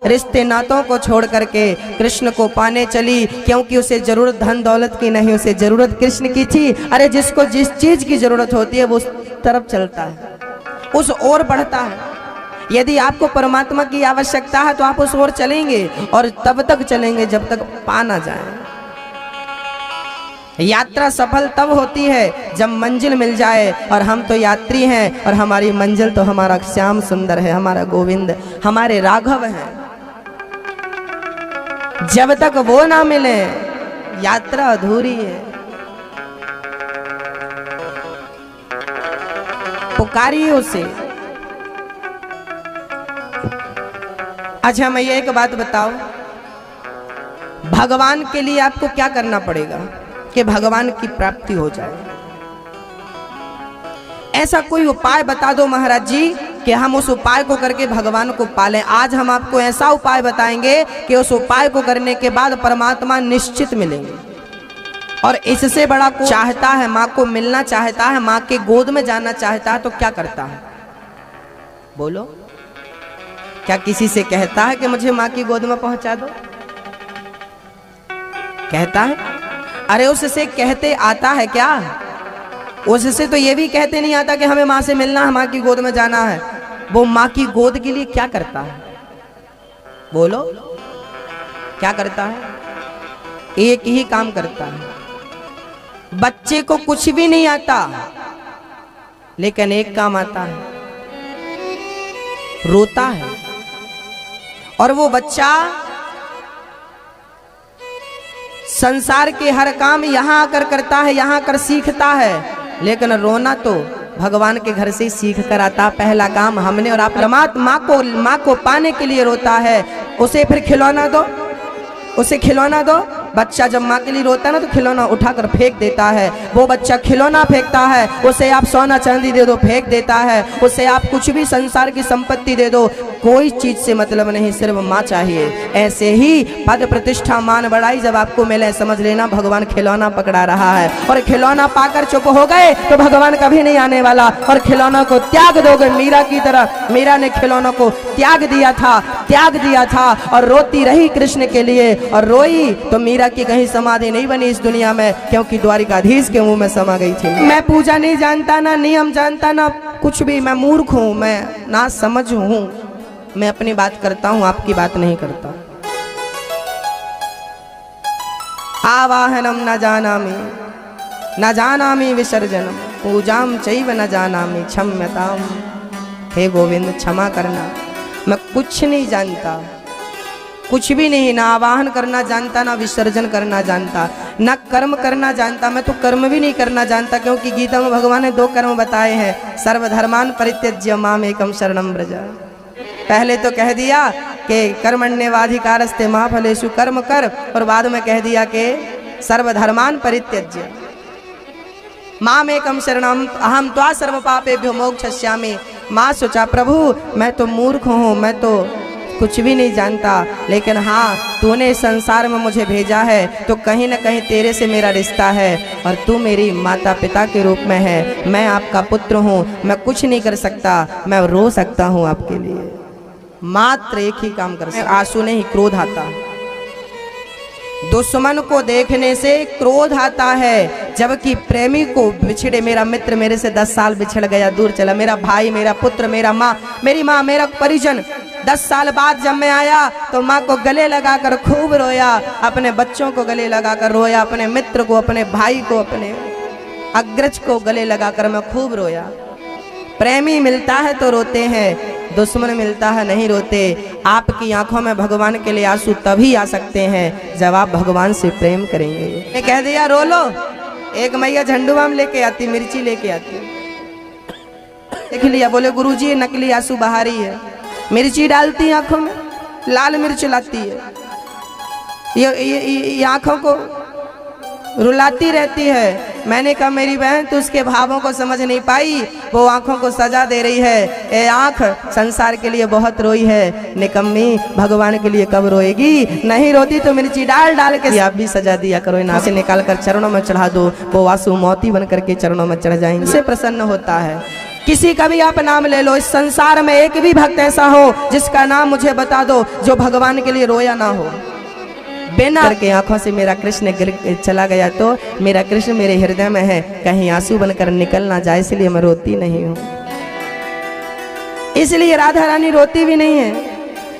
रिश्ते नातों को छोड़ करके कृष्ण को पाने चली, क्योंकि उसे जरूरत धन दौलत की नहीं, उसे जरूरत कृष्ण की थी। अरे जिसको जिस चीज की जरूरत होती है वो उस तरफ चलता है, उस ओर बढ़ता है। यदि आपको परमात्मा की आवश्यकता है तो आप उस ओर चलेंगे, और तब तक चलेंगे जब तक पा ना जाए। यात्रा सफल तब होती है जब मंजिल मिल जाए, और हम तो यात्री हैं और हमारी मंजिल तो हमारा श्याम सुंदर है, हमारा गोविंद, हमारे राघव हैं। जब तक वो ना मिले यात्रा अधूरी है। पुकारिए उसे। अच्छा मैं ये एक बात बताओ, भगवान के लिए आपको क्या करना पड़ेगा कि भगवान की प्राप्ति हो जाए? ऐसा कोई उपाय बता दो महाराज जी कि हम उस उपाय को करके भगवान को पालें। आज हम आपको ऐसा उपाय बताएंगे कि उस उपाय को करने के बाद परमात्मा निश्चित मिलेंगे। और इससे बड़ा को चाहता है, माँ को मिलना चाहता है, माँ के गोद में जाना चाहता है, तो क्या करता है? बोलो, क्या किसी से कहता है कि मुझे माँ की गोद में पहुंचा दो? कहता है? अरे उससे कहते आता है क्या? उससे तो ये भी कहते नहीं आता कि हमें माँ से मिलना है, माँ की गोद में जाना है। वो माँ की गोद के लिए क्या करता है? बोलो, क्या करता है? एक ही काम करता है। बच्चे को कुछ भी नहीं आता, लेकिन एक काम आता है, रोता है। और वो बच्चा संसार के हर काम यहां आकर करता है, यहां आकर सीखता है, लेकिन रोना तो भगवान के घर से ही सीख कर आता। पहला काम हमने और आप माँ को पाने के लिए रोता है। उसे फिर खिलौना दो, उसे खिलौना दो। बच्चा जब माँ के लिए रोता है ना तो खिलौना उठाकर फेंक देता है। वो बच्चा खिलौना फेंकता है, उसे आप सोना चांदी दे दो, फेंक देता है। उसे आप कुछ भी संसार की संपत्ति दे दो, कोई चीज से मतलब नहीं, सिर्फ माँ चाहिए। ऐसे ही पद प्रतिष्ठा मान बढ़ाई जब आपको मिले, समझ लेना भगवान खिलौना पकड़ा रहा है। और खिलौना पाकर चुप हो गए तो भगवान कभी नहीं आने वाला। और खिलौना को त्याग दोगे मीरा की तरह। मीरा ने खिलौनों को त्याग दिया था और रोती रही कृष्ण के लिए। और रोई तो मीरा की कहीं समाधि नहीं बनी इस दुनिया में, क्योंकि द्वारिकाधीश के मुंह में समा गई थी। मैं पूजा नहीं जानता, ना नियम जानता, ना कुछ भी। मैं मूर्ख हूं, मैं ना समझ हूं। मैं अपनी बात करता हूं, आपकी बात नहीं करता। आवाहनम न जानामि विसर्जनम, पूजाम चैव न जानामि क्षम्यताम। हे गोविंद क्षमा करना, मैं कुछ नहीं जानता, कुछ भी नहीं। ना आवाहन करना जानता, ना विसर्जन करना जानता, ना कर्म करना जानता। मैं तो कर्म भी नहीं करना जानता, क्योंकि गीता में भगवान ने 2 कर्म बताए हैं, सर्वधर्मान परित्यज्य माम एकम शरणम व्रज। पहले तो कह दिया कि कर्मण्येवाधिकारस्ते मा फलेषु कर्म कर, और बाद में कह दिया कि सर्वधर्मान परित्यज्य माम एकम शरणम अहम त्वा सर्व पापेभ्यो मोक्षयिष्यामि। माँ सोचा, प्रभु मैं तो मूर्ख हूँ, मैं तो कुछ भी नहीं जानता, लेकिन हाँ तूने संसार में मुझे भेजा है तो कहीं न कहीं तेरे से मेरा रिश्ता है, और तू मेरी माता पिता के रूप में है। मैं आपका पुत्र हूँ, मैं कुछ नहीं कर सकता, मैं रो सकता हूँ आपके लिए। मात्र एक ही काम कर सकता, आंसू नहीं, क्रोध आता। दुश्मन को देखने से क्रोध आता है, जबकि प्रेमी को बिछड़े, मेरा मित्र मेरे से 10 साल बिछड़ गया, दूर चला, मेरा भाई, मेरा पुत्र, मेरा माँ, मेरी माँ, मेरा परिजन, 10 साल बाद जब मैं आया तो माँ को गले लगाकर खूब रोया, अपने बच्चों को गले लगाकर रोया, अपने मित्र को, अपने भाई को, अपने अग्रज को गले लगाकर मैं खूब रोया। प्रेमी मिलता है तो रोते हैं, दुश्मन मिलता है नहीं रोते। आपकी आंखों में भगवान के लिए आंसू तभी आ सकते हैं जब आप भगवान से प्रेम करेंगे। मैं कह दिया रो लो, एक मैया झंडुआम लेके आती, मिर्ची लेके आती, देख लिया, बोले गुरुजी नकली आंसू बहारी है, मिर्ची डालती आंखों में, लाल मिर्च लाती है, ये आंखों को रुलाती रहती है। मैंने कहा मेरी बहन तू उसके भावों को समझ नहीं पाई, वो आंखों को सजा दे रही है। ये आंख संसार के लिए बहुत रोई है, निकम्मी भगवान के लिए कब रोएगी? नहीं रोती तो मिर्ची डाल डाल के आप भी सजा दिया करो, ना से निकाल कर चरणों में चढ़ा दो, वो आंसू मोती बन करके चरणों में चढ़ जाएंगे। से प्रसन्न होता है किसी का भी आप नाम ले लो, इस संसार में एक भी भक्त ऐसा हो जिसका नाम मुझे बता दो जो भगवान के लिए रोया ना हो। बिना करके आंखों से मेरा कृष्ण गिर चला गया तो मेरा कृष्ण मेरे हृदय में है, कहीं आंसू बनकर निकल ना जाए, इसलिए मैं रोती नहीं हूँ। इसलिए राधा रानी रोती भी नहीं है।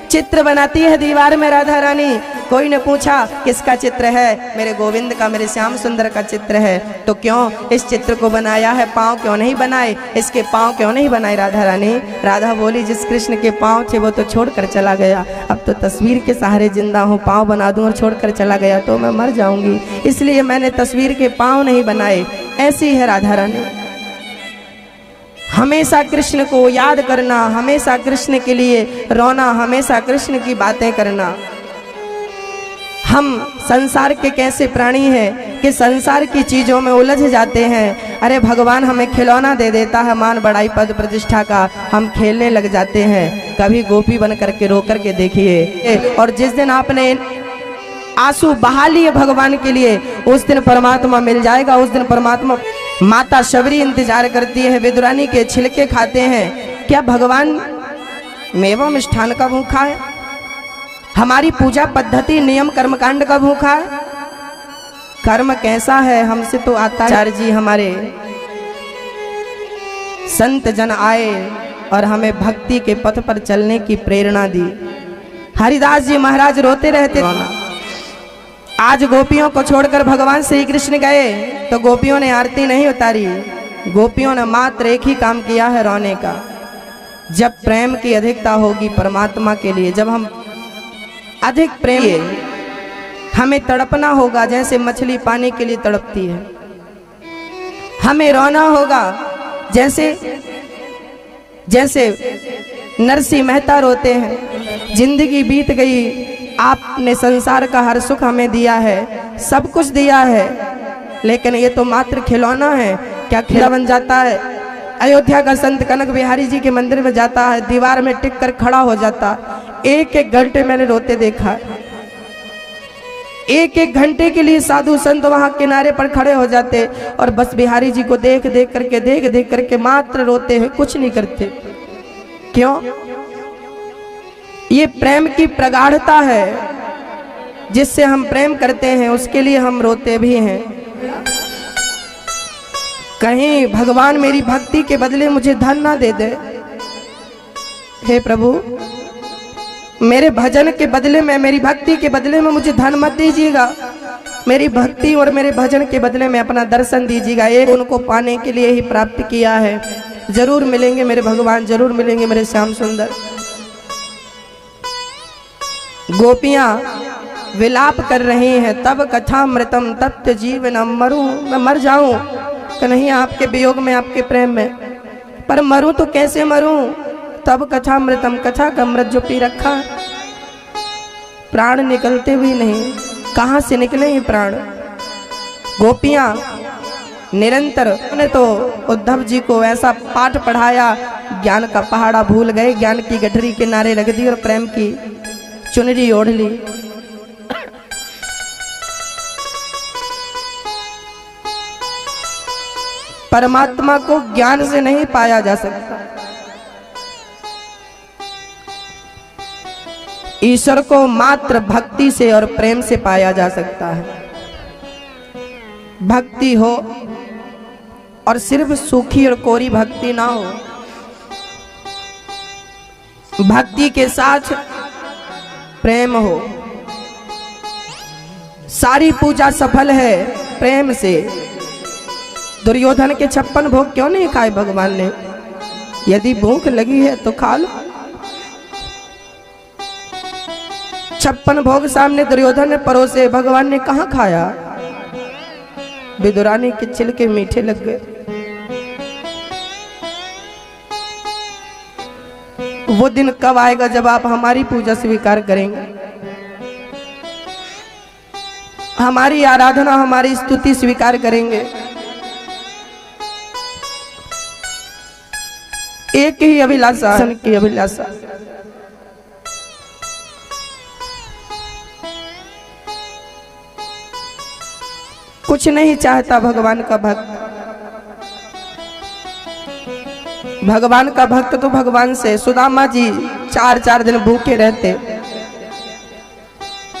चित्र बनाती है दीवार में राधा रानी। कोई ने पूछा किसका चित्र है? मेरे गोविंद का, मेरे श्याम सुंदर का चित्र है। तो क्यों इस चित्र को बनाया है? पाँव क्यों नहीं बनाए? इसके पाँव क्यों नहीं बनाए राधा रानी? राधा बोली जिस कृष्ण के पाँव थे वो तो छोड़कर चला गया, अब तो तस्वीर के सहारे जिंदा हूँ। पाँव बना दूं और छोड़कर चला गया तो मैं मर जाऊंगी, इसलिए मैंने तस्वीर के पाँव नहीं बनाए। ऐसी है राधा रानी। हमेशा कृष्ण को याद करना, हमेशा कृष्ण के लिए रोना, हमेशा कृष्ण की बातें करना। हम संसार के कैसे प्राणी हैं कि संसार की चीजों में उलझ जाते हैं। अरे भगवान हमें खिलौना दे देता है मान बड़ाई पद प्रतिष्ठा का, हम खेलने लग जाते हैं। कभी गोपी बन करके रो करके देखिए, और जिस दिन आपने आंसू बहा लिए भगवान के लिए, उस दिन परमात्मा मिल जाएगा। उस दिन परमात्मा। माता शबरी इंतजार करती है, विदुरानी के छिलके खाते हैं। क्या भगवान मेवा मिष्ठान का भूखा है? हमारी पूजा पद्धति नियम कर्मकांड का भूखा है? कर्म कैसा है हमसे तो आता है। आचार्य जी हमारे संत जन आए और हमें भक्ति के पथ पर चलने की प्रेरणा दी। हरिदास जी महाराज रोते रहते। आज गोपियों को छोड़कर भगवान श्री कृष्ण गए तो गोपियों ने आरती नहीं उतारी। गोपियों ने मात्र एक ही काम किया है, रोने का। जब प्रेम की अधिकता होगी परमात्मा के लिए, जब हम अधिक प्रेम, हमें तड़पना होगा जैसे मछली पानी के लिए तड़पती है। हमें रोना होगा जैसे जैसे नरसिंह मेहता रोते हैं। जिंदगी बीत गई, आपने संसार का हर सुख हमें दिया है, सब कुछ दिया है, लेकिन ये तो मात्र खिलौना है। क्या खिलौना बन जाता है? अयोध्या का संत कनक बिहारी जी के मंदिर में जाता है, दीवार में टिक कर खड़ा हो जाता। एक एक घंटे मैंने रोते देखा। एक एक घंटे के लिए साधु संत वहां किनारे पर खड़े हो जाते और बस बिहारी जी को देख देख करके मात्र रोते हैं, कुछ नहीं करते। क्यों? ये प्रेम की प्रगाढ़ता है, जिससे हम प्रेम करते हैं उसके लिए हम रोते भी हैं। कहीं भगवान मेरी भक्ति के बदले मुझे धन ना दे दे। हे प्रभु, मेरे भजन के बदले में, मेरी भक्ति के बदले में मुझे धन मत दीजिएगा। मेरी भक्ति और मेरे भजन के बदले में अपना दर्शन दीजिएगा। एक उनको पाने के लिए ही प्राप्त किया है। जरूर मिलेंगे मेरे भगवान, जरूर मिलेंगे मेरे श्याम सुंदर। गोपियां विलाप कर रही हैं, तब कथामृतम तप्त जीवनम। मरूं, मैं मर जाऊं कन्हैया आपके वियोग में, आपके प्रेम में, पर मरूं तो कैसे मरूं? तब कथामृतम, कथा का अमृत जो पी रखा, प्राण निकलते भी नहीं। कहां से निकले ये प्राण? गोपियां निरंतर, उन्होंने तो उद्धव जी को ऐसा पाठ पढ़ाया, ज्ञान का पहाड़ा भूल गए, ज्ञान की गठरी किनारे रख दी और प्रेम की चुनरी ओढ़ ली। परमात्मा को ज्ञान से नहीं पाया जा सकता। ईश्वर को मात्र भक्ति से और प्रेम से पाया जा सकता है। भक्ति हो और सिर्फ सूखी और कोरी भक्ति ना हो। भक्ति के साथ प्रेम हो। सारी पूजा सफल है प्रेम से। दुर्योधन के 56 भोग क्यों नहीं खाए भगवान ने? यदि भूख लगी है तो खा लो। 56 भोग सामने दुर्योधन ने परोसे, भगवान ने कहाँ खाया? विदुरानी के छिलके मीठे लग गए। वो दिन कब आएगा जब आप हमारी पूजा स्वीकार करेंगे, हमारी आराधना, हमारी स्तुति स्वीकार करेंगे? एक ही अभिलाषा, की अभिलाषा। कुछ नहीं चाहता भगवान का भक्त। भगवान का भक्त तो भगवान से। सुदामा जी 4-4 दिन भूखे रहते।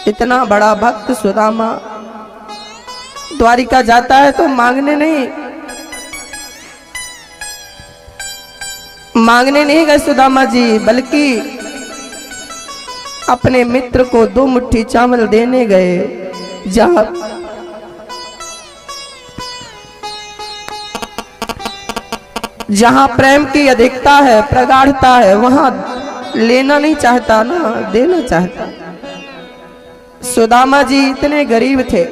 इतना बड़ा भक्त सुदामा द्वारिका जाता है तो मांगने नहीं गए सुदामा जी, बल्कि अपने मित्र को 2 मुट्ठी चावल देने गए। जहां प्रेम की अधिकता है, प्रगाढ़ता है, वहां लेना नहीं चाहता ना, देना चाहता। सुदामा जी इतने गरीब थे,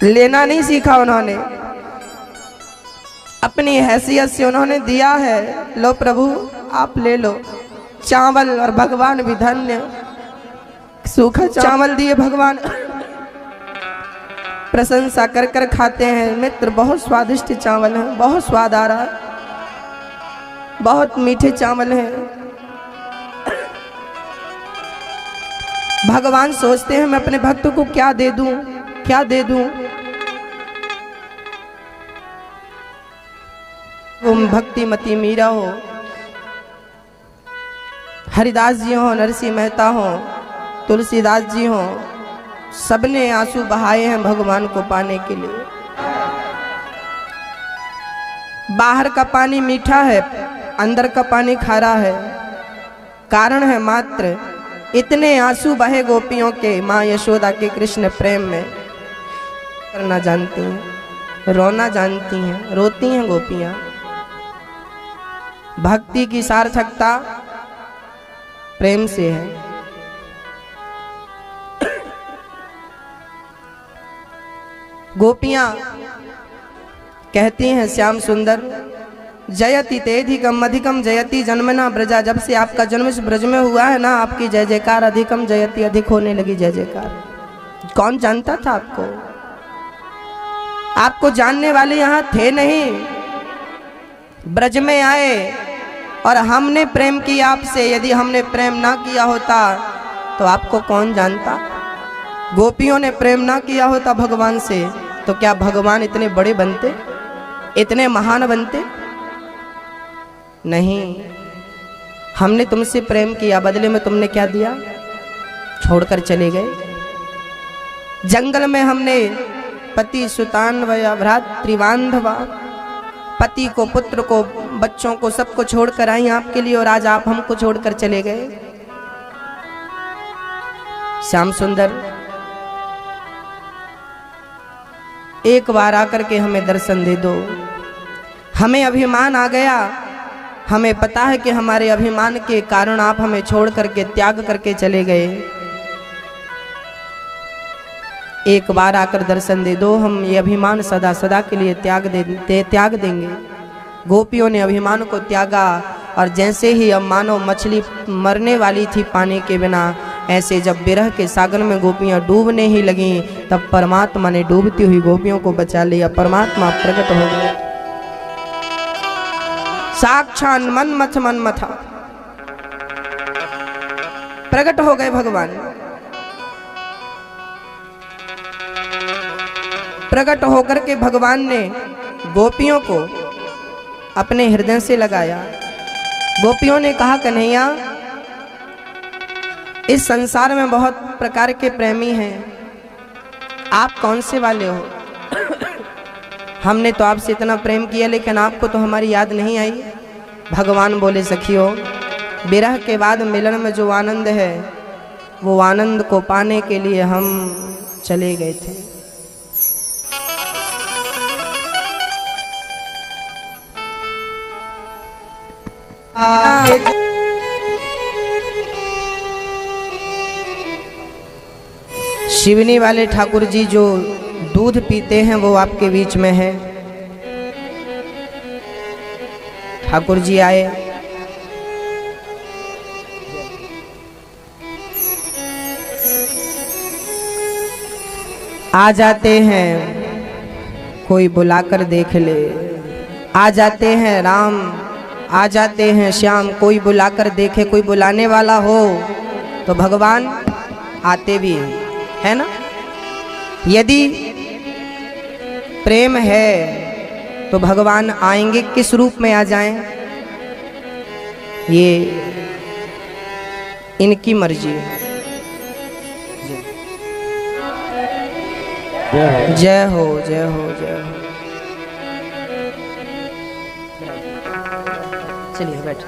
लेना नहीं सीखा उन्होंने, अपनी हैसियत से उन्होंने दिया है। लो प्रभु आप ले लो चावल। और भगवान भी धन्य, सूखा चावल दिए भगवान, प्रशंसा कर कर खाते हैं। मित्र बहुत स्वादिष्ट चावल है, बहुत स्वाद आ रहा है, बहुत मीठे चावल हैं। भगवान सोचते हैं मैं अपने भक्त को क्या दे दूं, क्या दे दूं। वो भक्तिमती मीरा हो, हरिदास जी हो, नरसिंह मेहता हो, तुलसीदास जी हो, सबने आंसू बहाए हैं भगवान को पाने के लिए। बाहर का पानी मीठा है, अंदर का पानी खारा है। कारण है मात्र इतने आंसू बहे गोपियों के माँ यशोदा के कृष्ण प्रेम में। करना जानती हैं, रोना जानती हैं, रोती हैं गोपियां। भक्ति की सार्थकता प्रेम से है। गोपियां कहती हैं श्याम सुंदर जयति तेधिकम अधिकम जयति जन्मना ब्रजा। जब से आपका जन्म इस ब्रज में हुआ है ना, आपकी जय जयकार अधिकम जयति, अधिक होने लगी जय जयकार। कौन जानता था आपको? आपको जानने वाले यहाँ थे नहीं। ब्रज में आए और हमने प्रेम किया आपसे। यदि हमने प्रेम ना किया होता तो आपको कौन जानता? गोपियों ने प्रेम ना किया होता भगवान से तो क्या भगवान इतने बड़े बनते, इतने महान बनते? नहीं। हमने तुमसे प्रेम किया, बदले में तुमने क्या दिया? छोड़कर चले गए। जंगल में हमने पति सुतान वया भ्रातृबांधवा, पति को, पुत्र को, बच्चों को, सबको छोड़कर आई आपके लिए, और आज आप हमको छोड़कर चले गए। श्याम सुंदर एक बार आकर के हमें दर्शन दे दो। हमें अभिमान आ गया, हमें पता है कि हमारे अभिमान के कारण आप हमें छोड़ करके, त्याग करके चले गए। एक बार आकर दर्शन दे दो, हम ये अभिमान सदा सदा के लिए त्याग देंगे। गोपियों ने अभिमान को त्यागा, और जैसे ही अब मानो मछली मरने वाली थी पानी के बिना, ऐसे जब विरह के सागर में गोपियां डूबने ही लगीं, तब परमात्मा ने डूबती हुई गोपियों को बचा लिया। परमात्मा प्रकट हो गए, साक्षात मन्मथा प्रकट हो गए भगवान। प्रकट होकर के भगवान ने गोपियों को अपने हृदय से लगाया। गोपियों ने कहा कन्हैया, इस संसार में बहुत प्रकार के प्रेमी हैं, आप कौन से वाले हो? हमने तो आपसे इतना प्रेम किया, लेकिन आपको तो हमारी याद नहीं आई। भगवान बोले, सखियों, विरह के बाद मिलन में जो आनंद है, वो आनंद को पाने के लिए हम चले गए थे। शिवनी वाले ठाकुर जी जो दूध पीते हैं वो आपके बीच में है। ठाकुर जी आए, आ जाते हैं कोई बुलाकर देख ले, आ जाते हैं राम, आ जाते हैं श्याम, कोई बुलाकर देखे। कोई बुलाने वाला हो तो भगवान आते भी है ना। यदि प्रेम है तो भगवान आएंगे किस रूप में आ जाएं, ये इनकी मर्जी है। जय हो जय हो जय हो। चलिए बैठ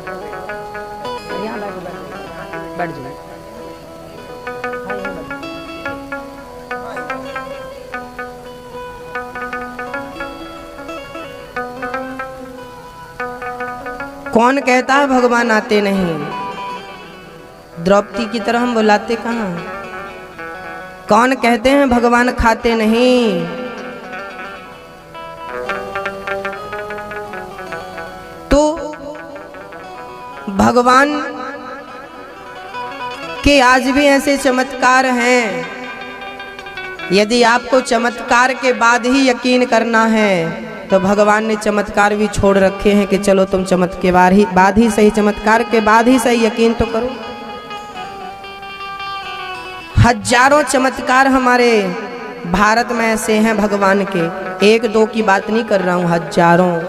बैठ जाइए। कौन कहता है भगवान आते नहीं? द्रौपदी की तरह हम बुलाते कहाँ? कौन कहते हैं भगवान खाते नहीं? तो भगवान के आज भी ऐसे चमत्कार हैं। यदि आपको चमत्कार के बाद ही यकीन करना है तो भगवान ने चमत्कार भी छोड़ रखे हैं कि चलो तुम चमत्कार के बाद ही सही, चमत्कार के बाद ही सही यकीन तो करो। हजारों चमत्कार हमारे भारत में ऐसे हैं भगवान के, एक दो की बात नहीं कर रहा हूं, हजारों।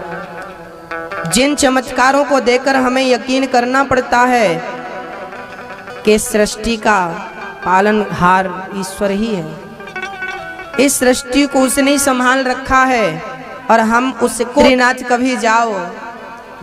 जिन चमत्कारों को देखकर हमें यकीन करना पड़ता है कि सृष्टि का पालनहार ईश्वर ही है, इस सृष्टि को उसने ही संभाल रखा है। और हम उसको बद्रीनाथ कभी जाओ,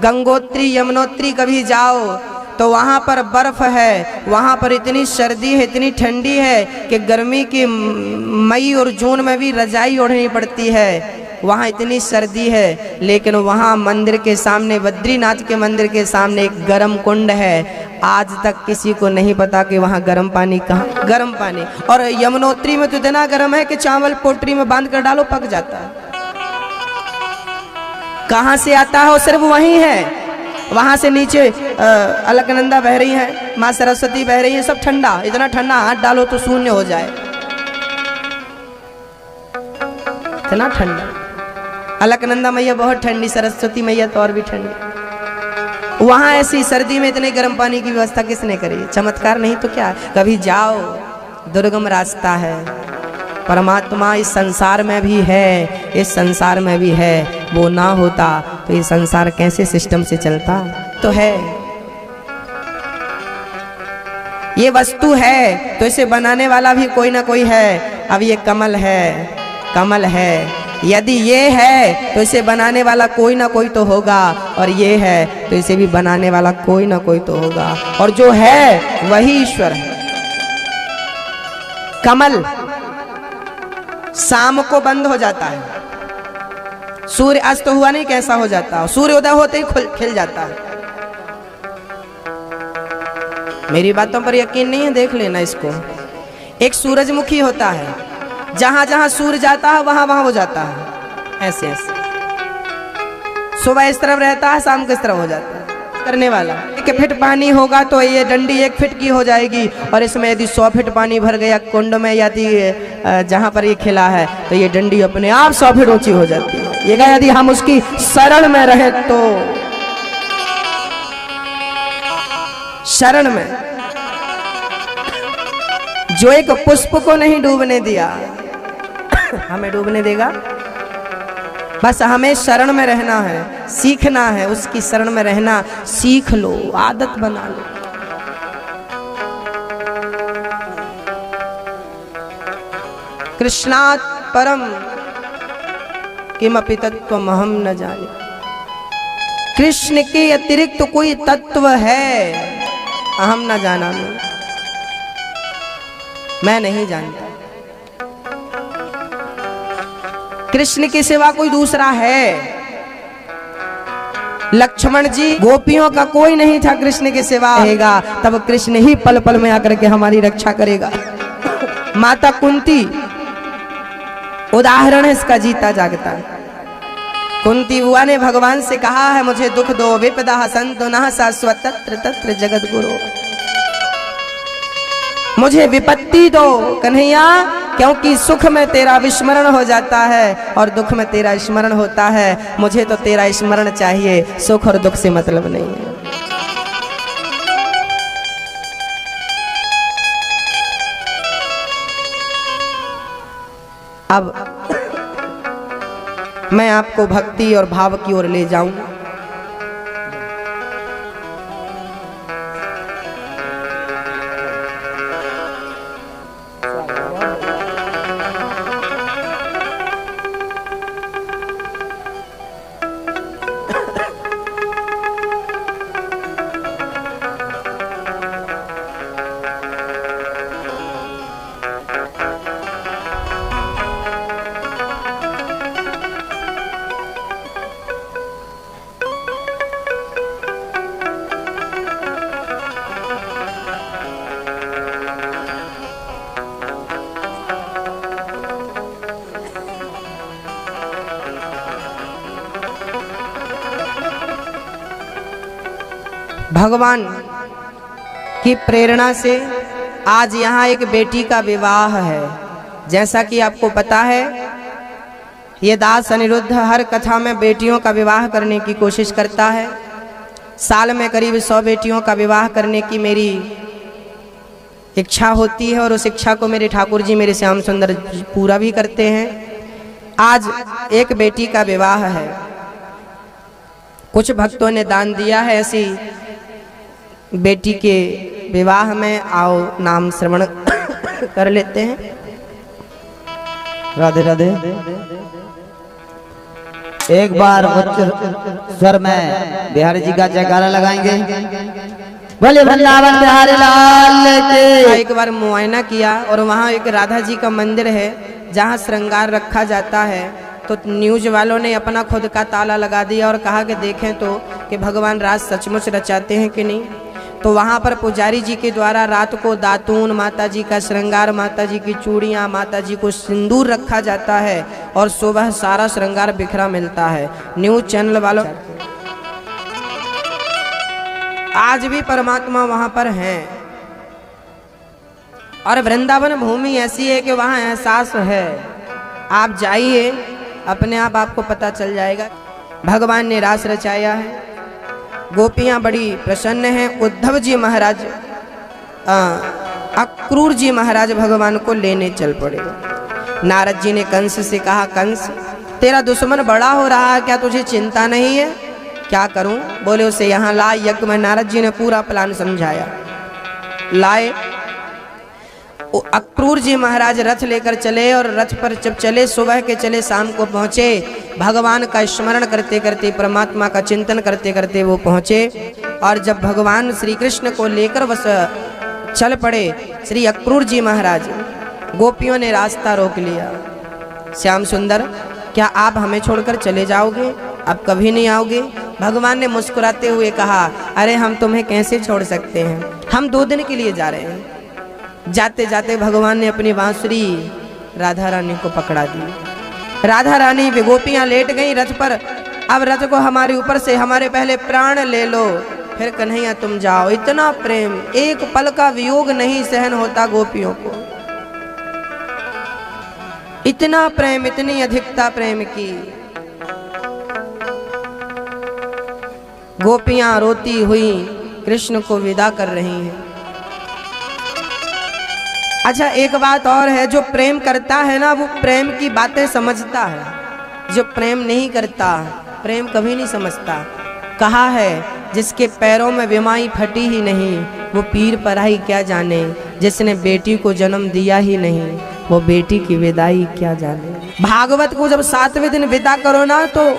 गंगोत्री यमुनोत्री कभी जाओ तो वहाँ पर बर्फ है, वहाँ पर इतनी सर्दी है, इतनी ठंडी है कि गर्मी की मई और जून में भी रजाई ओढ़नी पड़ती है। वहाँ इतनी सर्दी है, लेकिन वहाँ मंदिर के सामने, बद्रीनाथ के मंदिर के सामने एक गर्म कुंड है। आज तक किसी को नहीं पता कि वहाँ गर्म पानी कहाँ, गर्म पानी। और यमुनोत्री में तो इतना गर्म है कि चावल पोटरी में बांध कर डालो पक जाता है। कहाँ से आता है? वो सिर्फ वहीं है। वहां से नीचे अलकनंदा बह रही है, माँ सरस्वती बह रही है, सब ठंडा, इतना ठंडा हाथ डालो तो शून्य हो जाए, इतना ठंडा। अलकनंदा मैया बहुत ठंडी, सरस्वती मैया तो और भी ठंडी। वहां ऐसी सर्दी में इतने गर्म पानी की व्यवस्था किसने करी? चमत्कार नहीं तो क्या? कभी जाओ, दुर्गम रास्ता है। परमात्मा इस संसार में भी है, इस संसार में भी है। वो ना होता तो ये संसार कैसे सिस्टम से चलता? तो है, ये वस्तु है तो इसे बनाने वाला भी कोई ना कोई है। अब ये कमल है, कमल है, यदि ये है तो इसे बनाने वाला कोई ना कोई तो होगा, और ये है तो इसे भी बनाने वाला कोई ना कोई तो होगा, और जो है वही ईश्वर है। कमल शाम को बंद हो जाता है, सूर्य अस्त हुआ नहीं कैसा हो जाता, सूर्य उदय होते ही खिल जाता है। मेरी बातों पर यकीन नहीं है, देख लेना इसको। एक सूरजमुखी होता है, जहां जहां सूर्य जाता है वहां वहां हो जाता है, ऐसे ऐसे। सुबह इस तरफ रहता है, शाम को इस तरफ हो जाता है। करने वाला 1 फीट पानी होगा तो ये डंडी 1 फीट की हो जाएगी, और इसमें यदि 100 फीट पानी भर गया कुंड में, यदि जहां पर ये खिला है तो ये डंडी अपने आप 100 फीट ऊंची हो जाती है। ये यदि हम उसकी शरण में रहे तो, शरण में जो एक पुष्प को नहीं डूबने दिया, हमें डूबने देगा? बस हमें शरण में रहना है, सीखना है, उसकी शरण में रहना सीख लो, आदत बना लो। कृष्णात् परम किमपि तत्त्वमहं न जाने। कृष्ण के अतिरिक्त तो कोई तत्व है, अहम न जाना, मैं नहीं जानता। कृष्ण के सिवा कोई दूसरा है। लक्ष्मण जी, गोपियों का कोई नहीं था कृष्ण के सिवा, रहेगा तब कृष्ण ही पल पल में आकर के हमारी रक्षा करेगा। माता कुंती उदाहरण है इसका, जीता जागता। कुंती बुआ ने भगवान से कहा है, मुझे दुख दो, विपदा संतो नः शाश्वत तत्र तत्र जगत गुरु, मुझे विपत्ति दो कन्हैया, क्योंकि सुख में तेरा विस्मरण हो जाता है और दुख में तेरा स्मरण होता है। मुझे तो तेरा स्मरण चाहिए, सुख और दुख से मतलब नहीं है। अब मैं आपको भक्ति और भाव की ओर ले जाऊं। भगवान की प्रेरणा से आज यहाँ एक बेटी का विवाह है। जैसा कि आपको पता है, ये दास अनिरुद्ध हर कथा में बेटियों का विवाह करने की कोशिश करता है। साल में करीब 100 बेटियों का विवाह करने की मेरी इच्छा होती है और उस इच्छा को मेरे ठाकुर जी, मेरे श्याम सुंदर पूरा भी करते हैं। आज एक बेटी का विवाह है। कुछ भक्तों ने दान दिया है ऐसी बेटी के विवाह में। आओ नाम श्रवण कर लेते हैं। राधे राधे। एक बार उच्च स्वर में बिहारी जी का जयकारा लगाएंगे। बोले वृंदावन बिहारी लाल के। एक बार मुआयना किया और वहाँ एक राधा जी का मंदिर है जहाँ श्रृंगार रखा जाता है। तो न्यूज वालों ने अपना खुद का ताला लगा दिया और कहा कि देखें तो कि भगवान रात सचमुच रचाते हैं कि नहीं। तो वहाँ पर पुजारी जी के द्वारा रात को दातून, माता जी का श्रृंगार, माता जी की चूड़ियाँ, माता जी को सिंदूर रखा जाता है और सुबह सारा श्रृंगार बिखरा मिलता है। न्यूज चैनल वालों, आज भी परमात्मा वहाँ पर हैं और वृंदावन भूमि ऐसी है कि वहाँ एहसास है। आप जाइए, अपने आप आपको पता चल जाएगा। भगवान ने रास रचाया है। गोपियां बड़ी प्रसन्न हैं। उद्धव जी महाराज, अक्रूर जी महाराज भगवान को लेने चल पड़े। नारद जी ने कंस से कहा, कंस तेरा दुश्मन बड़ा हो रहा है, क्या तुझे चिंता नहीं है? क्या करूं? बोले उसे यहाँ ला यज्ञ में। नारद जी ने पूरा प्लान समझाया। लाए। अक्रूर जी महाराज रथ लेकर चले और रथ पर जब चले, सुबह के चले शाम को पहुँचे। भगवान का स्मरण करते करते, परमात्मा का चिंतन करते करते वो पहुँचे। और जब भगवान श्री कृष्ण को लेकर बस चल पड़े श्री अक्रूर जी महाराज, गोपियों ने रास्ता रोक लिया। श्याम सुंदर, क्या आप हमें छोड़कर चले जाओगे? अब कभी नहीं आओगे? भगवान ने मुस्कुराते हुए कहा, अरे हम तुम्हें कैसे छोड़ सकते हैं, हम 2 दिन के लिए जा रहे हैं। जाते जाते भगवान ने अपनी बांसुरी राधा रानी को पकड़ा दी। राधा रानी भी, गोपियां लेट गई रथ पर। अब रथ को हमारे ऊपर से, हमारे पहले प्राण ले लो, फिर कन्हैया तुम जाओ। इतना प्रेम, एक पल का वियोग नहीं सहन होता गोपियों को। इतना प्रेम, इतनी अधिकता प्रेम की। गोपियां रोती हुई कृष्ण को विदा कर रही हैं। अच्छा, एक बात और है, जो प्रेम करता है ना, वो प्रेम की बातें समझता है। जो प्रेम नहीं करता, प्रेम कभी नहीं समझता। कहा है, जिसके पैरों में बिमाई फटी ही नहीं, वो पीर पराई क्या जाने। जिसने बेटी को जन्म दिया ही नहीं, वो बेटी की विदाई क्या जाने। भागवत को जब 7वें दिन विदा करो ना, तो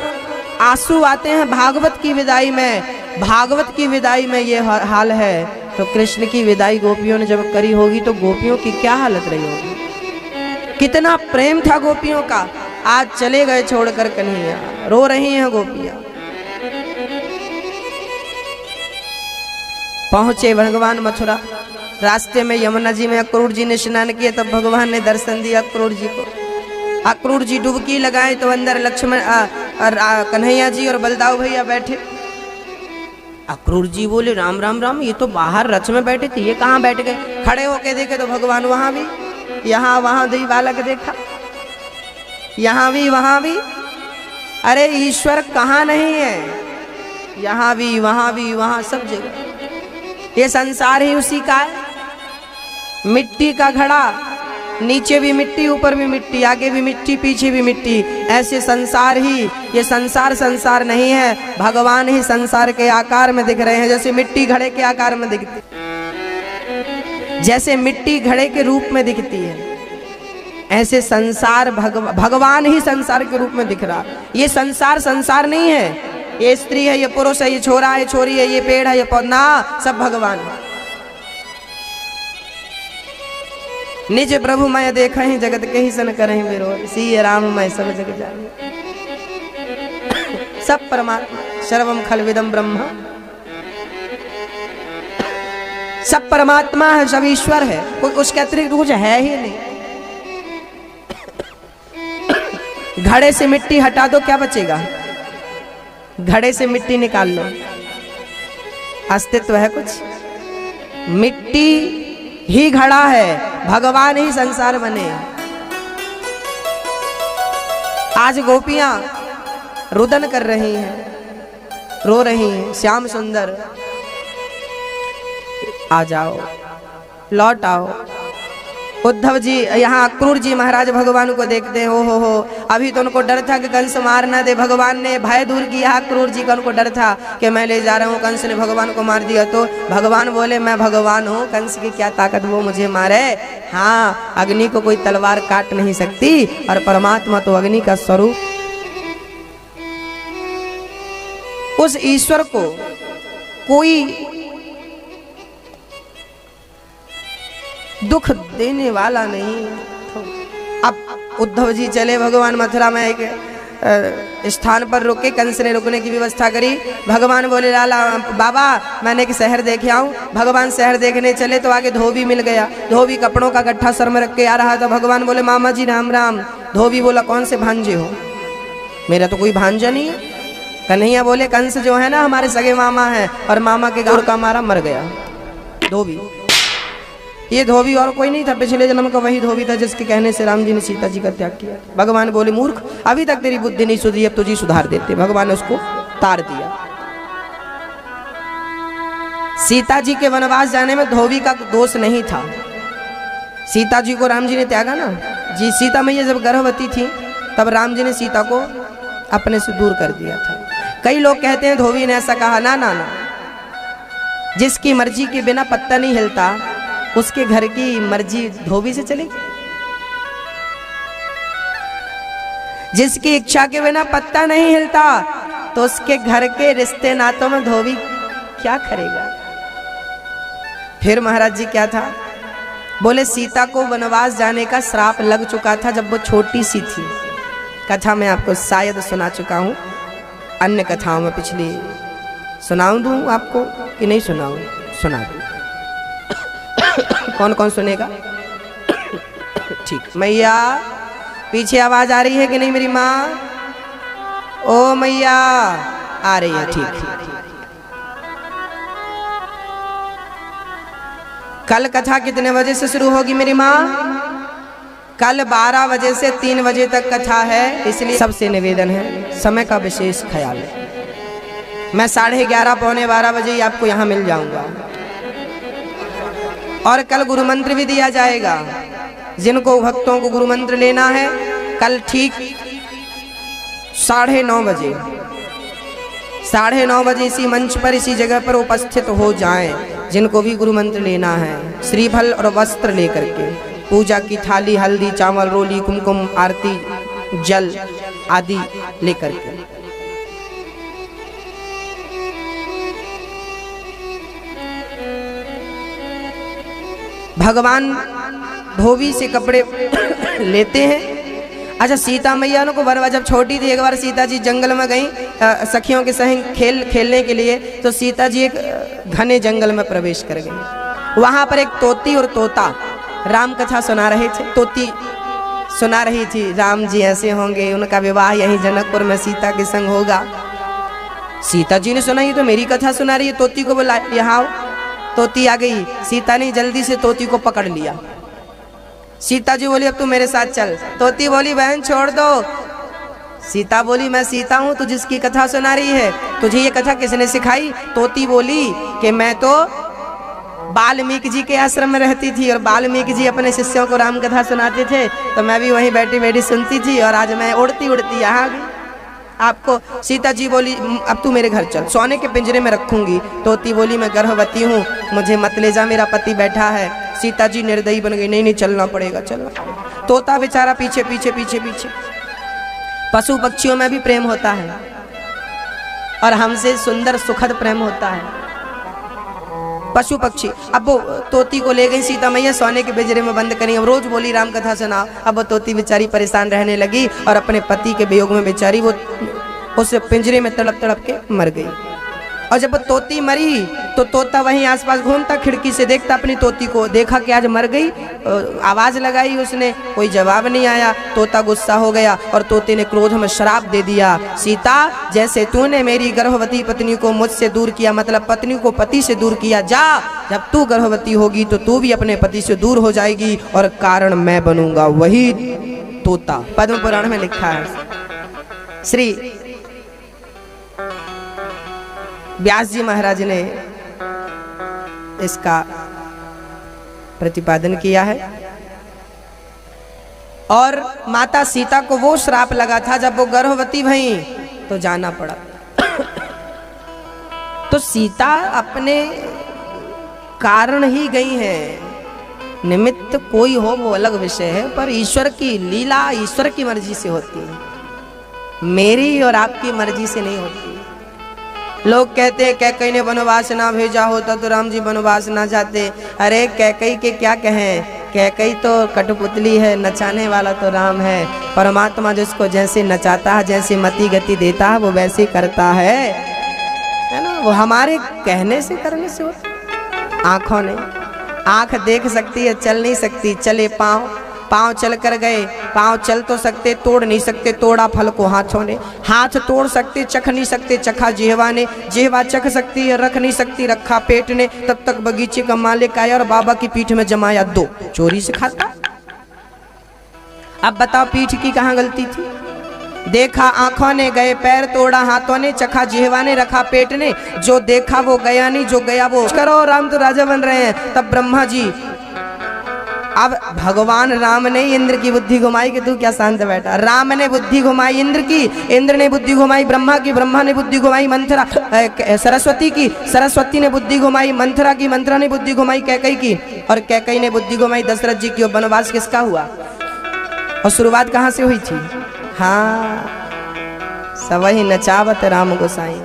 आंसू आते हैं भागवत की विदाई में। भागवत की विदाई में ये हाल है, तो कृष्ण की विदाई गोपियों ने जब करी होगी तो गोपियों की क्या हालत रही होगी। कितना प्रेम था गोपियों का। आज चले गए छोड़कर कन्हैया, रो रही हैं गोपियां। पहुंचे भगवान मथुरा। रास्ते में यमुना जी में अक्रूर जी ने स्नान किया, तब भगवान ने दर्शन दिया अक्रूर जी को। अक्रूर जी डुबकी लगाए तो अंदर लक्ष्मण, कन्हैया जी और बलदाऊ भैया बैठे। अक्रूर जी बोले, राम राम राम, ये तो बाहर रथ में बैठे थे, ये कहाँ बैठ गए? खड़े होके देखे तो भगवान वहां भी, यहाँ वहां दुई बालक देखा, यहाँ भी वहां भी। अरे ईश्वर कहाँ नहीं है? यहाँ भी, वहां भी, वहां सब जगह। ये संसार ही उसी का है। मिट्टी का घड़ा, नीचे भी मिट्टी, ऊपर भी मिट्टी, आगे भी मिट्टी, पीछे भी मिट्टी। ऐसे संसार ही, ये संसार संसार नहीं है, भगवान ही संसार के आकार में दिख रहे हैं। जैसे मिट्टी घड़े के आकार में दिखती, जैसे मिट्टी घड़े के रूप में दिखती है, ऐसे संसार भगवान ही संसार के रूप में दिख रहा। ये संसार संसार नहीं है, ये स्त्री है, ये पुरुष है, ये छोरा है, छोरी है, ये पेड़ है, ये पौधा, सब भगवान है। निज प्रभु मैं देखा ही जगत के ही सन करहि विरोध, सिय राम मैं सब जग जानी। सब परमात्मा, सर्वम खलविदम ब्रह्म, सब परमात्मा है, सब ईश्वर है, कोई उसके अतिरिक्त कुछ है ही नहीं। घड़े से मिट्टी हटा दो, क्या बचेगा? घड़े से मिट्टी निकाल लो, अस्तित्व है कुछ? मिट्टी ही घड़ा है, भगवान ही संसार बने। आज गोपियां रुदन कर रही हैं, रो रही हैं, श्याम सुंदर आ जाओ, लौट आओ। उद्धव जी यहाँ क्रूर जी महाराज भगवान को देखते हैं, हो अभी तो उनको डर था कि कंस मार ना दे, भगवान ने भय दूर किया। क्रूर जी का उनको डर था कि मैं ले जा रहा हूँ, कंस ने भगवान को मार दिया तो भगवान बोले मैं भगवान हूँ, कंस की क्या ताकत वो मुझे मारे। हाँ, अग्नि को कोई तलवार काट नहीं सकती, और परमात्मा तो अग्नि का स्वरूप। उस ईश्वर को कोई दुख देने वाला नहीं। अब उद्धव जी चले, भगवान मथुरा में एक स्थान पर रुके, कंस ने रुकने की व्यवस्था करी। भगवान बोले लाला बाबा मैंने कि शहर देखे आऊं। भगवान शहर देखने चले तो आगे धोबी मिल गया, धोबी कपड़ों का गट्ठा सर में रख के आ रहा था। भगवान बोले मामा जी राम राम। धोबी बोला कौन से भांजे हो? मेरा तो कोई भांजा नहीं है। कन्हैया बोले कंस जो है ना हमारे सगे मामा है, और मामा के गोर का मारा मर गया धोबी। ये धोबी और कोई नहीं था, पिछले जन्म का वही धोबी था जिसके कहने से राम जी ने सीता जी का त्याग किया। भगवान बोले मूर्ख, अभी तक तेरी बुद्धि नहीं सुधरी, अब तुझे सुधार देते। भगवान ने उसको तार दिया। सीता जी के वनवास जाने में धोबी का दोष नहीं था। सीता जी को राम जी ने त्यागा ना जी। सीता मैया जब गर्भवती थी तब राम जी ने सीता को अपने से दूर कर दिया था। कई लोग कहते हैं धोबी ने ऐसा कहा, ना ना ना, जिसकी मर्जी के बिना पत्ता नहीं हिलता उसके घर की मर्जी धोबी से चलेगी। जिसकी इच्छा के बिना पत्ता नहीं हिलता तो उसके घर के रिश्ते नातों में धोबी क्या करेगा? फिर महाराज जी क्या था? बोले सीता को वनवास जाने का श्राप लग चुका था जब वो छोटी सी थी। कथा मैं आपको शायद सुना चुका हूं, अन्य कथाओं में पिछली सुनाऊं दूं आपको कि नहीं सुनाऊं? सुना दूं। कौन कौन सुनेगा? ठीक। मैया पीछे आवाज आ रही है कि नहीं मेरी माँ? ओ मैया आ रही है, ठीक। कल कथा कितने बजे से शुरू होगी मेरी माँ? कल 12 बजे से 3 बजे तक कथा है, इसलिए सबसे निवेदन है समय का विशेष ख्याल है। मैं 11:30 पौने 12 बजे ही आपको यहाँ मिल जाऊंगा। और कल गुरु मंत्र भी दिया जाएगा। जिनको भक्तों को गुरु मंत्र लेना है कल ठीक 9:30 बजे, 9:30 बजे इसी मंच पर, इसी जगह पर उपस्थित हो जाएं। जिनको भी गुरु मंत्र लेना है, श्रीफल और वस्त्र लेकर के, पूजा की थाली, हल्दी, चावल, रोली, कुमकुम, आरती, जल आदि लेकर के। भगवान धोबी से कपड़े लेते हैं। अच्छा, सीता मैया को वनवास जब छोटी थी, एक बार सीता जी जंगल में गई सखियों के संग खेलने के लिए, तो सीता जी एक घने जंगल में प्रवेश कर गई। वहां पर एक तोती और तोता राम कथा सुना रहे थे। तोती सुना रही थी राम जी ऐसे होंगे, उनका विवाह यहीं जनकपुर में सीता के संग होगा। सीता जी ने सुना ये तो मेरी कथा सुना रही है, तोती को बुला यहाँ आओ। तोती आ गई। सीता ने जल्दी से तोती को पकड़ लिया। सीता जी बोली अब तू मेरे साथ चल। तोती बोली बहन छोड़ दो। सीता बोली मैं सीता हूँ, तू जिसकी कथा सुना रही है, तुझे ये कथा किसने सिखाई? तोती बोली कि मैं तो वाल्मीकि जी के आश्रम में रहती थी और वाल्मीकि जी अपने शिष्यों को राम कथा सुनाते थे, तो मैं भी वहीं बैठी बैठी सुनती थी। और आज मैं उड़ती उड़ती यहाँ आ गई। आपको सीता जी बोली अब तू मेरे घर चल, सोने के पिंजरे में रखूंगी। तोती बोली मैं गर्भवती हूँ, मुझे मत ले जा, मेरा पति बैठा है। सीता जी निर्दयी बन गई, नहीं नहीं चलना पड़ेगा, चलना पड़ेगा। तोता बेचारा पीछे पीछे पीछे पीछे। पशु पक्षियों में भी प्रेम होता है और हमसे सुंदर सुखद प्रेम होता है पशु पक्षी। अब वो तोती को ले गई सीता मैया, सोने के पिंजरे में बंद करी। अब रोज बोली राम कथा सुनाओ। अब वो तोती बेचारी परेशान रहने लगी और अपने पति के वियोग में बेचारी वो उस पिंजरे में तड़प तड़प के मर गई। और जब वो तोती मरी तो तोता वहीं आसपास घूमता, खिड़की से देखता अपनी तोती को, देखा कि आज मर गई। आवाज लगाई उसने, कोई जवाब नहीं आया। तोता गुस्सा हो गया और तोते ने क्रोध में श्राप दे दिया, सीता जैसे तूने मेरी गर्भवती पत्नी को मुझसे दूर किया, मतलब पत्नी को पति से दूर किया, जा जब तू गर्भवती होगी तो तू भी अपने पति से दूर हो जाएगी और कारण मैं बनूंगा वही तोता। पद्म पुराण में लिखा है। श्री व्यास जी महाराज ने इसका प्रतिपादन किया है। और माता सीता को वो श्राप लगा था, जब वो गर्भवती भई तो जाना पड़ा। तो सीता अपने कारण ही गई है, निमित्त कोई हो वो अलग विषय है, पर ईश्वर की लीला ईश्वर की मर्जी से होती है, मेरी और आपकी मर्जी से नहीं होती। लोग कहते हैं कैकई ने वनवास ना भेजा होता तो राम जी वनवास ना जाते। अरे कैकई के क्या कहें, कैकई तो कठपुतली है, नचाने वाला तो राम है। परमात्मा जिसको जैसे नचाता है, जैसे मति गति देता है, वो वैसे करता है ना। वो हमारे कहने से करने से होता। आंखों ने, आंख देख सकती है, चल नहीं सकती, चले पाँव, पाँव चल कर गए, पाँव चल तो सकते, तोड़ नहीं सकते, तोड़ा फल को हाथों ने। हाथ तोड़ सकते, चख नहीं सकते, चखा जिह्वा ने। जिह्वा चख सकती है, रख नहीं सकती, रखा पेट ने। तब तक बगीचे का मालिक आया और बाबा की पीठ में जमाया दो, चोरी से खाता। अब बताओ पीठ की कहाँ गलती थी? देखा आंखों ने, गए पैर, तोड़ा हाथों ने, चखा जिह्वा ने, रखा पेट ने। जो देखा वो गया नहीं, जो गया वो करो। राम तो राजा बन रहे हैं। तब ब्रह्मा जी, अब भगवान राम ने इंद्र की बुद्धि घुमाई कि तू क्या शांत बैठा। राम ने बुद्धि घुमाई इंद्र की, इंद्र ने बुद्धि घुमाई ब्रह्मा की, ब्रह्मा ने बुद्धि घुमाई मंथरा सरस्वती की, सरस्वती ने बुद्धि घुमाई मंथरा की, मंथरा ने बुद्धि घुमाई कैकई की, और कैकई ने बुद्धि घुमाई दशरथ जी की। और वनवास किसका हुआ और शुरुआत कहाँ से हुई थी? हाँ, सवही नचावत राम गोसाई।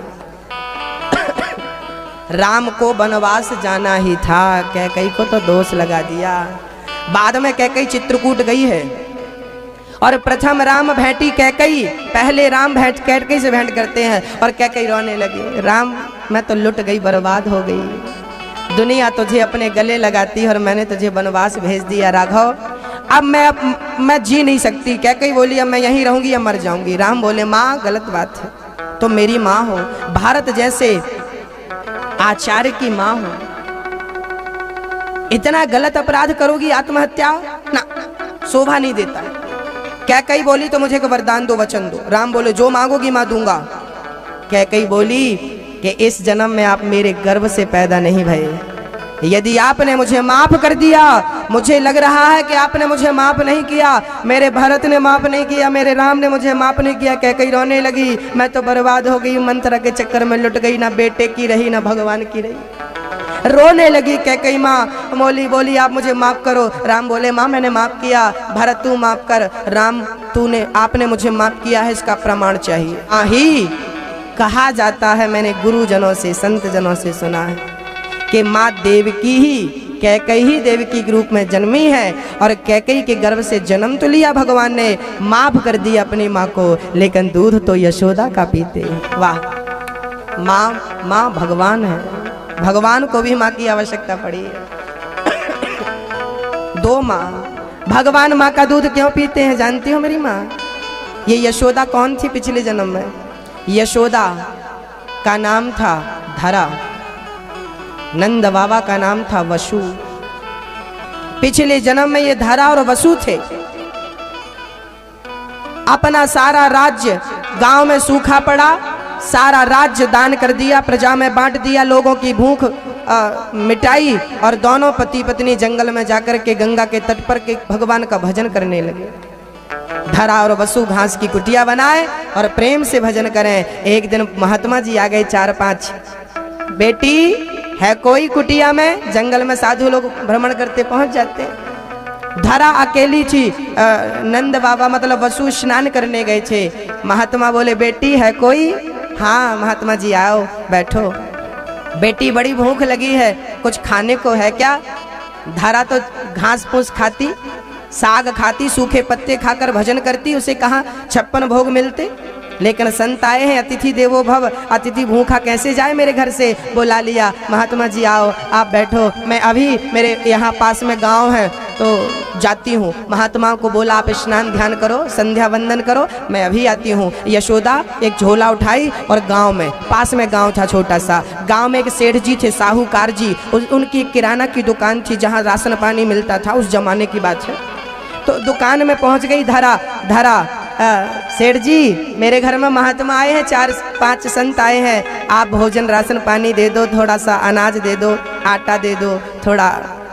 राम को वनवास जाना ही था, कैकई को तो दोष लगा दिया। बाद में कैकई चित्रकूट गई है और प्रथम राम भेंटी कैकई। पहले राम भेंट कैकई से भेंट करते हैं और कैकई रोने लगी, राम मैं तो लुट गई, बर्बाद हो गई। दुनिया तुझे अपने गले लगाती और मैंने तुझे वनवास भेज दिया राघव। अब मैं जी नहीं सकती। कैकई बोली अब मैं यहीं रहूंगी या मर जाऊंगी। राम बोले माँ गलत बात है, तुम मेरी माँ हो, भारत जैसे आचार्य की माँ हो, इतना गलत अपराध करोगी, आत्महत्या ना, शोभा नहीं देता। कैकई बोली तो मुझे एक वरदान दो, वचन दो। राम बोले जो मांगोगी मैं दूंगा। कैकई बोली कि इस जन्म में आप मेरे गर्भ से पैदा नहीं भये, यदि आपने मुझे माफ कर दिया, मुझे लग रहा है कि आपने मुझे माफ नहीं किया, मेरे भरत ने माफ नहीं किया, मेरे राम ने मुझे माफ नहीं किया। कैकई रोने लगी, मैं तो बर्बाद हो गई, मंत्र के चक्कर में लुट गई, ना बेटे की रही ना भगवान की रही। रोने लगी कैकई माँ। बोली आप मुझे माफ करो। राम बोले माँ मैंने माफ किया, भरत तू माफ कर। राम आपने मुझे माफ किया है, इसका प्रमाण चाहिए। ही कहा जाता है, मैंने गुरुजनों से संत जनों से सुना है कि माँ देवकी ही कैकई ही देवकी के रूप में जन्मी है और कैकई के गर्भ से जन्म तो लिया भगवान ने, माफ कर दिया अपनी माँ को, लेकिन दूध तो यशोदा का पीते। वाह, माँ भगवान है, भगवान को भी माँ की आवश्यकता पड़ी है। दो माँ, भगवान माँ का दूध क्यों पीते हैं जानती हो मेरी माँ? ये यशोदा कौन थी पिछले जन्म में? यशोदा का नाम था धरा, नंद बाबा का नाम था वसु। पिछले जन्म में ये धरा और वसु थे। अपना सारा राज्य गांव में सूखा पड़ा, सारा राज्य दान कर दिया, प्रजा में बांट दिया, लोगों की भूख मिटाई और दोनों पति पत्नी जंगल में जाकर के गंगा के तट पर के भगवान का भजन करने लगे। धरा और वसु घास की कुटिया बनाए और प्रेम से भजन करें। एक दिन महात्मा जी आ गए 4-5, बेटी है कोई कुटिया में? जंगल में साधु लोग भ्रमण करते पहुंच जाते। धरा अकेली थी, नंद बाबा मतलब वसु स्नान करने गए थे। महात्मा बोले बेटी है कोई? हाँ महात्मा जी आओ बैठो। बेटी बड़ी भूख लगी है, कुछ खाने को है क्या? धरा तो घास फूस खाती, साग खाती, सूखे पत्ते खाकर भजन करती, उसे कहाँ 56 भोग मिलते। लेकिन संत आए हैं, अतिथि देवो भव, अतिथि भूखा कैसे जाए मेरे घर से। बुला लिया, महात्मा जी आओ आप बैठो, मैं अभी मेरे यहाँ पास में गांव है तो जाती हूँ। महात्माओं को बोला आप स्नान ध्यान करो, संध्या वंदन करो, मैं अभी आती हूँ। यशोदा एक झोला उठाई और गांव में, पास में गांव था छोटा सा, गांव में एक सेठ जी थे, साहूकार जी, उनकी किराना की दुकान थी जहाँ राशन पानी मिलता था, उस जमाने की बात है। तो दुकान में पहुँच गई धरा, सेठ जी मेरे घर में महात्मा आए हैं, 4-5 संत आए हैं, आप भोजन राशन पानी दे दो, थोड़ा सा अनाज दे दो, आटा दे दो,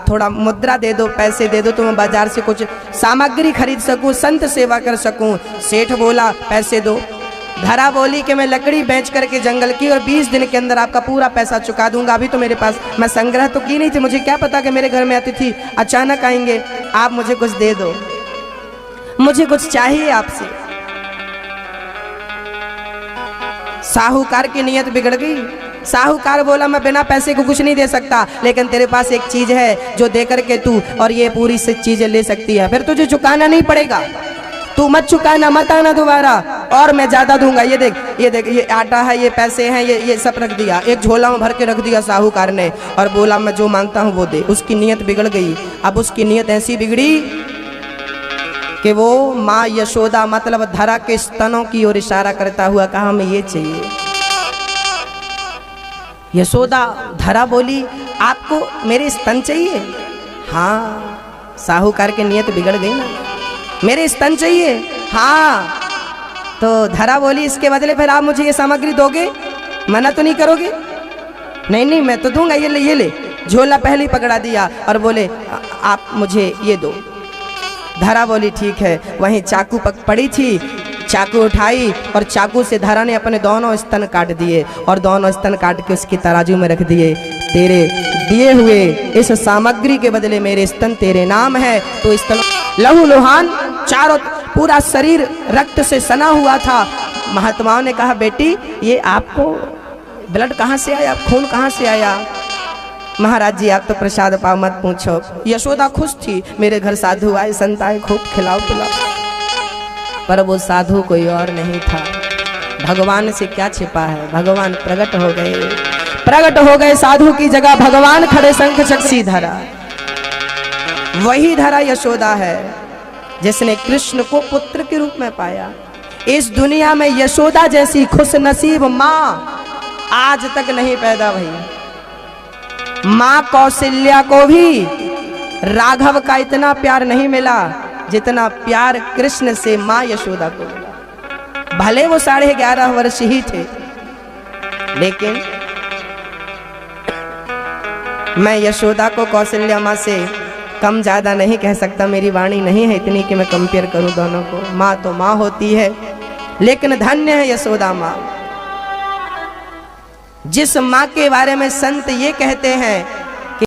थोड़ा मुद्रा दे दो, पैसे दे दो तो मैं बाजार से कुछ सामग्री खरीद सकूं, संत सेवा कर सकूं। सेठ बोला पैसे दो। धरा बोली कि मैं लकड़ी बेच करके जंगल की और 20 दिन के अंदर आपका पूरा पैसा चुका दूंगा। अभी तो मेरे पास, मैं संग्रह तो की नहीं थी, मुझे क्या पता कि मेरे घर में अतिथि अचानक आएंगे, आप मुझे कुछ दे दो, मुझे कुछ चाहिए आपसे। साहूकार की नीयत बिगड़ गई। साहूकार बोला मैं बिना पैसे को कुछ नहीं दे सकता, लेकिन तेरे पास एक चीज है जो दे करके तू और ये पूरी से चीजें ले सकती है, फिर तुझे चुकाना नहीं पड़ेगा, तू मत चुकाना, मत आना दोबारा, और मैं ज्यादा दूंगा। ये देख ये आटा है, ये पैसे हैं, ये सब रख दिया, एक झोला में भर के रख दिया साहूकार ने, और बोला मैं जो मांगता हूँ वो दे। उसकी नीयत बिगड़ गई। अब उसकी नीयत ऐसी बिगड़ी कि वो माँ यशोदा मतलब धरा के स्तनों की ओर इशारा करता हुआ कहा हमें ये चाहिए। यशोदा धरा बोली आपको मेरे स्तन चाहिए? हाँ, साहूकार की नीयत बिगड़ गई ना, मेरे स्तन चाहिए? हाँ। तो धरा बोली इसके बदले फिर आप मुझे ये सामग्री दोगे, मना तो नहीं करोगे? नहीं मैं तो दूंगा, ये ले। झोला पहले ही पकड़ा दिया और बोले आप मुझे ये दो। धरा बोली ठीक है। वहीं चाकू पड़ी थी, चाकू उठाई और चाकू से धरा ने अपने दोनों स्तन काट दिए और दोनों स्तन काट के उसकी तराजू में रख दिए। तेरे दिए हुए इस सामग्री के बदले मेरे स्तन तेरे नाम है। तो स्तन लहू लुहान, चारों पूरा शरीर रक्त से सना हुआ था। महात्माओं ने कहा बेटी ये आपको ब्लड कहाँ से आया, खून कहाँ से आया? महाराज जी आप तो प्रसाद पाओ मत पूछो। यशोदा खुश थी, मेरे घर साधु आए, संत आए, खूब खिलाओ पिलाओ। पर वो साधु कोई और नहीं था। भगवान से क्या छिपा है, भगवान प्रकट हो गए साधु की जगह भगवान खड़े, शंख चक्सी धरा। वही धरा यशोदा है जिसने कृष्ण को पुत्र के रूप में पाया। इस दुनिया में यशोदा जैसी खुश नसीब माँ आज तक नहीं पैदा हुई। माँ कौशल्या को भी राघव का इतना प्यार नहीं मिला जितना प्यार कृष्ण से माँ यशोदा को मिला। भले वो 11.5 वर्ष ही थे, लेकिन मैं यशोदा को कौशल्या माँ से कम ज्यादा नहीं कह सकता। मेरी वाणी नहीं है इतनी कि मैं कंपेयर करूं दोनों को। माँ तो माँ होती है, लेकिन धन्य है यशोदा माँ, जिस माँ के बारे में संत ये कहते हैं कि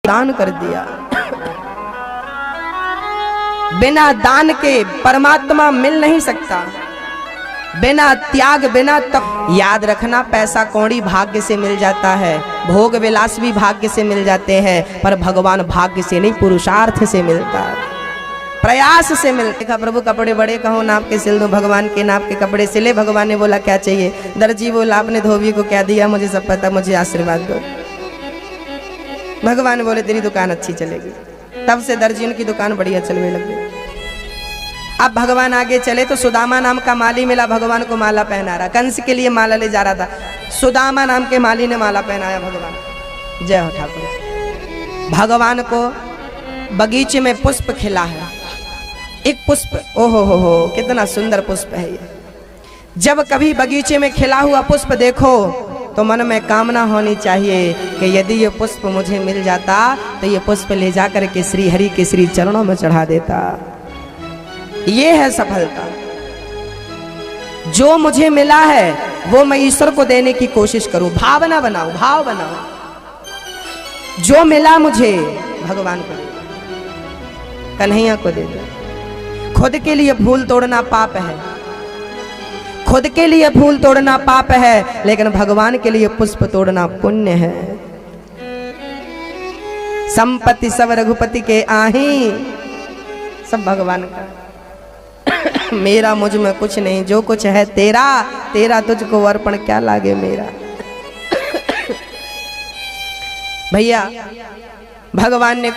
दान कर दिया। बिना दान के परमात्मा मिल नहीं सकता, बिना त्याग, बिना तप। याद रखना, पैसा कौड़ी भाग्य से मिल जाता है, भोग विलास भी भाग्य से मिल जाते हैं, पर भगवान भाग्य से नहीं पुरुषार्थ से मिलता है, प्रयास से मिलता है। प्रभु कपड़े बड़े कहो नाप के सिल दो, भगवान के नाप के कपड़े सिले। भगवान ने बोला क्या चाहिए? दर्जी बोला आपने धोबी को क्या दिया? मुझे सब पता, मुझे आशीर्वाद दो। भगवान बोले तेरी दुकान अच्छी चलेगी। तब से दर्जियों की दुकान बढ़िया चलने लग गई। अब भगवान आगे चले तो सुदामा नाम का माली मिला, भगवान को माला पहना रहा। कंस के लिए माला ले जा रहा था, सुदामा नाम के माली ने माला पहनाया भगवान। जय हो ठाकुर। भगवान को बगीचे में पुष्प खिला है, एक पुष्प, ओहो हो कितना सुंदर पुष्प है ये। जब कभी बगीचे में खिला हुआ पुष्प देखो तो मन में कामना होनी चाहिए कि यदि ये पुष्प मुझे मिल जाता तो ये पुष्प ले जाकर के श्री हरि के श्री चरणों में चढ़ा देता। ये है सफलता। जो मुझे मिला है वो मैं ईश्वर को देने की कोशिश करूं। भावना बनाओ, भाव बनाओ। जो मिला मुझे भगवान को दे, कन्हैया को दे दो। खुद के लिए भूल तोड़ना पाप है, खुद के लिए फूल तोड़ना पाप है, लेकिन भगवान के लिए पुष्प तोड़ना पुण्य है। संपत्ति सब रघुपति के आही, सब भगवान का। मेरा मुझ में कुछ नहीं, जो कुछ है तेरा, तेरा तुझको अर्पण क्या लागे मेरा। भैया भगवान ने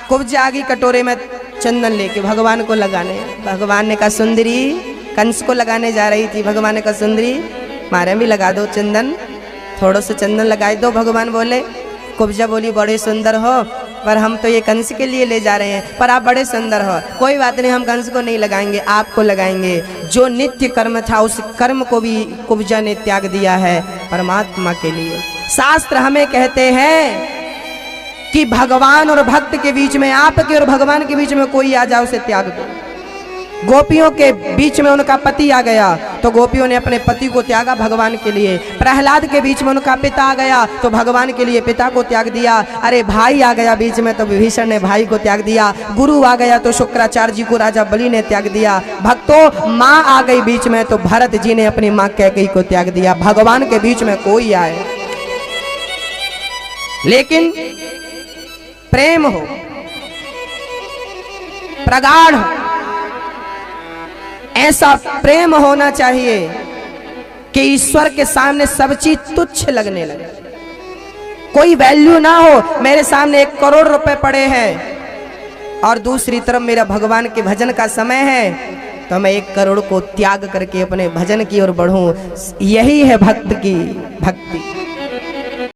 कुब्जा की कटोरे में चंदन लेके भगवान को लगाने, भगवान ने कहा सुंदरी, कंस को लगाने जा रही थी, भगवान ने कहा सुंदरी मारे भी लगा दो चंदन, थोड़ा सा चंदन लगाई दो। भगवान बोले, कुब्जा बोली बड़े सुंदर हो, पर हम तो ये कंस के लिए ले जा रहे हैं, पर आप बड़े सुंदर हो। कोई बात नहीं, हम कंस को नहीं लगाएंगे, आपको लगाएंगे। जो नित्य कर्म था उस कर्म को भी कुब्जा ने त्याग दिया है परमात्मा के लिए। शास्त्र हमें कहते हैं कि भगवान और भक्त के बीच में, आपके और भगवान के बीच में कोई आ जाए उसे त्याग दो। गोपियों के बीच में उनका पति आ गया तो गोपियों ने अपने पति को त्यागा भगवान के लिए। प्रहलाद के बीच में उनका पिता आ गया तो भगवान के लिए पिता को त्याग दिया। अरे भाई आ गया बीच में तो विभीषण ने भाई को त्याग दिया। गुरु आ गया तो शुक्राचार्य जी को राजा बलि ने त्याग दिया। भक्तों, माँ आ गई बीच में तो भरत जी ने अपनी माँ कैकेयी को त्याग दिया। भगवान के बीच में कोई आए लेकिन प्रेम हो, प्रगाढ़ हो, ऐसा प्रेम होना चाहिए कि ईश्वर के सामने सब चीज तुच्छ लगने लगे, कोई वैल्यू ना हो। मेरे सामने 1 करोड़ रुपए पड़े हैं और दूसरी तरफ मेरा भगवान के भजन का समय है तो मैं 1 करोड़ को त्याग करके अपने भजन की ओर बढ़ूं। यही है भक्त की भक्ति।